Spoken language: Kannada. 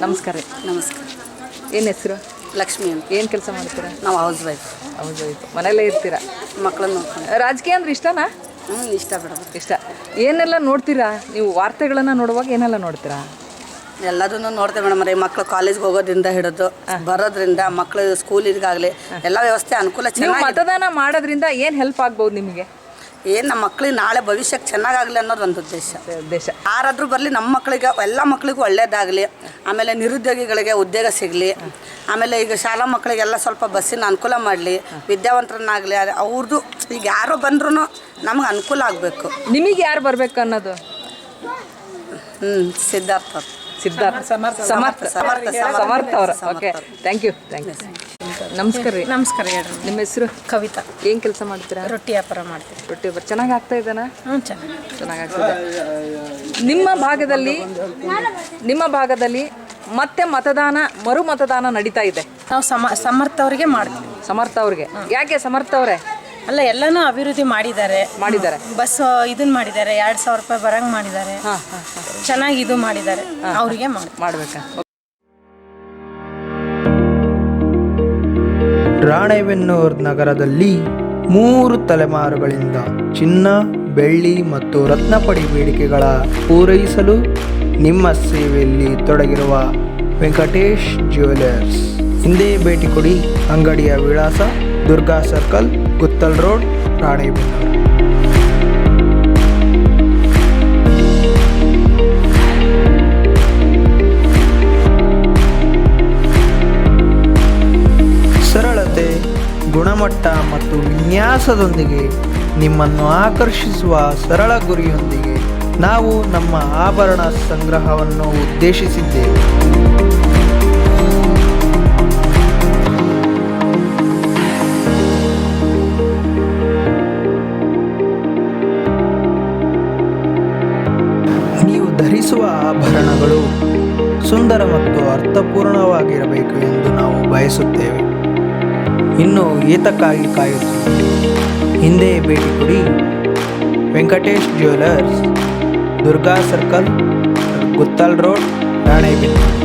ನಮಸ್ಕಾರ ರೀ. ನಮಸ್ಕಾರ. ಏನು ಹೆಸರು? ಲಕ್ಷ್ಮಿ ಅಂತ. ಏನು ಕೆಲಸ ಮಾಡ್ತೀರಾ? ನಾವು ಹೌಸ್ ವೈಫ್. ಮನೆಯಲ್ಲೇ ಇರ್ತೀರಾ? ಮಕ್ಕಳನ್ನ ನೋಡ್ಕೊಂಡು. ರಾಜಕೀಯ ಅಂದ್ರೆ ಇಷ್ಟನಾ? ಇಷ್ಟ ಬಿಡೋದು. ಇಷ್ಟ. ಏನೆಲ್ಲ ನೋಡ್ತೀರಾ ನೀವು? ವಾರ್ತೆಗಳನ್ನು ನೋಡುವಾಗ ಏನೆಲ್ಲ ನೋಡ್ತೀರಾ? ಎಲ್ಲದನ್ನು ನೋಡ್ತೇವೆ ಮೇಡಮ್. ಮಕ್ಕಳು ಕಾಲೇಜ್ಗೆ ಹೋಗೋದ್ರಿಂದ ಹಿಡಿದು ಬರೋದ್ರಿಂದ ಮಕ್ಕಳು ಸ್ಕೂಲಿಗಾಗಲಿ ಎಲ್ಲ ವ್ಯವಸ್ಥೆ ಅನುಕೂಲ ಚೆನ್ನಾಗಿ. ಮತದಾನ ಮಾಡೋದ್ರಿಂದ ಏನು ಹೆಲ್ಪ್ ಆಗ್ಬೋದು ನಿಮಗೆ? ಏನು ನಮ್ಮ ಮಕ್ಳಿಗೆ ನಾಳೆ ಭವಿಷ್ಯಕ್ಕೆ ಚೆನ್ನಾಗಾಗಲಿ ಅನ್ನೋದು ಒಂದು ಉದ್ದೇಶ. ಯಾರಾದರೂ ಬರಲಿ ನಮ್ಮ ಮಕ್ಕಳಿಗೆ ಎಲ್ಲ ಮಕ್ಕಳಿಗೂ ಒಳ್ಳೇದಾಗಲಿ. ಆಮೇಲೆ ನಿರುದ್ಯೋಗಿಗಳಿಗೆ ಉದ್ಯೋಗ ಸಿಗಲಿ. ಆಮೇಲೆ ಈಗ ಶಾಲಾ ಮಕ್ಕಳಿಗೆಲ್ಲ ಸ್ವಲ್ಪ ಬಸ್ಸಿನ ಅನುಕೂಲ ಮಾಡಲಿ. ವಿದ್ಯಾವಂತರನ್ನಾಗಲಿ ಅವ್ರದ್ದು ಈಗ ಯಾರೋ ಬಂದ್ರೂ ನಮ್ಗೆ ಅನುಕೂಲ ಆಗಬೇಕು. ನಿಮಗೆ ಯಾರು ಬರಬೇಕು ಅನ್ನೋದು? ಸಿದ್ಧಾರ್ಥ ಸಮರ್ಥ ಅವರು. Okay, thank you. ನಮಸ್ಕಾರ ರೀ. ನಮಸ್ಕಾರ ಹೇಳ್ರಿ. ನಿಮ್ಮ ಹೆಸರು? ಕವಿತಾ. ಏನು ಕೆಲಸ ಮಾಡ್ತೀರಾ? ರೊಟ್ಟಿ ವ್ಯಾಪಾರ ಮಾಡ್ತೀವಿ. ರೊಟ್ಟಿ ವ್ಯಾಪಾರ ಚೆನ್ನಾಗಿ ಆಗ್ತಾ ಇದ್ದಾನಾ? ಚೆನ್ನಾಗಾಗ್ತದೆ. ನಿಮ್ಮ ಭಾಗದಲ್ಲಿ ಮತ್ತೆ ಮರು ಮತದಾನ ನಡೀತಾ ಇದೆ. ನಾವು ಸಮರ್ಥ ಅವರಿಗೆ ಮಾಡ್ತೀವಿ. ಸಮರ್ಥ ಅವ್ರಿಗೆ ಯಾಕೆ? ಸಮರ್ಥ ಅವರೇ ಅಲ್ಲ, ಎಲ್ಲನೂ ಅಭಿವೃದ್ಧಿ ಮಾಡಿದ್ದಾರೆ. ಬಸ್ ಇದನ್ನ ಮಾಡಿದ್ದಾರೆ, 2,000 ರೂಪಾಯಿ ಬರಂಗ್ ಮಾಡಿದ್ದಾರೆ. ಚೆನ್ನಾಗಿ ಇದು ಮಾಡಿದ್ದಾರೆ. ಅವರಿಗೆ ಮಾಡ್ಬೇಕಾ? ರಾಣೆಬೆನ್ನೂರು ನಗರದಲ್ಲಿ 3 ತಲೆಮಾರುಗಳಿಂದ ಚಿನ್ನ, ಬೆಳ್ಳಿ ಮತ್ತು ರತ್ನಪಡಿ ಬೇಡಿಕೆಗಳ ಪೂರೈಸಲು ನಿಮ್ಮ ಸೇವೆಯಲ್ಲಿ ತೊಡಗಿರುವ ವೆಂಕಟೇಶ್ ಜ್ಯುವೆಲರ್ಸ್ ಹಿಂದೆ ಭೇಟಿ ಕೊಡಿ. ಅಂಗಡಿಯ ವಿಳಾಸ ದುರ್ಗಾ ಸರ್ಕಲ್, ಗುತ್ತಲ್ ರೋಡ್, ರಾಣೆಬೆನ್ನೂರು. ಸರಳತೆ, ಗುಣಮಟ್ಟ ಮತ್ತು ವಿನ್ಯಾಸದೊಂದಿಗೆ ನಿಮ್ಮನ್ನು ಆಕರ್ಷಿಸುವ ಸರಳ ಗುರಿಯೊಂದಿಗೆ ನಾವು ನಮ್ಮ ಆಭರಣ ಸಂಗ್ರಹವನ್ನು ಉದ್ದೇಶಿಸಿದ್ದೇವೆ. ನೀವು ಧರಿಸುವ ಆಭರಣಗಳು ಸುಂದರ ಮತ್ತು ಅರ್ಥಪೂರ್ಣವಾಗಿರಬೇಕು ಎಂದು ನಾವು ಬಯಸುತ್ತೇವೆ. ಇನ್ನು ಏತಕ್ಕಾಗಿ ಕಾಯುತ್ತೀವಿ? ಹಿಂದೆ ಭೇಟಿ ಕೊಡಿ. Venkatesh jewellers, Durga circle, Guttal road, Ranebennur.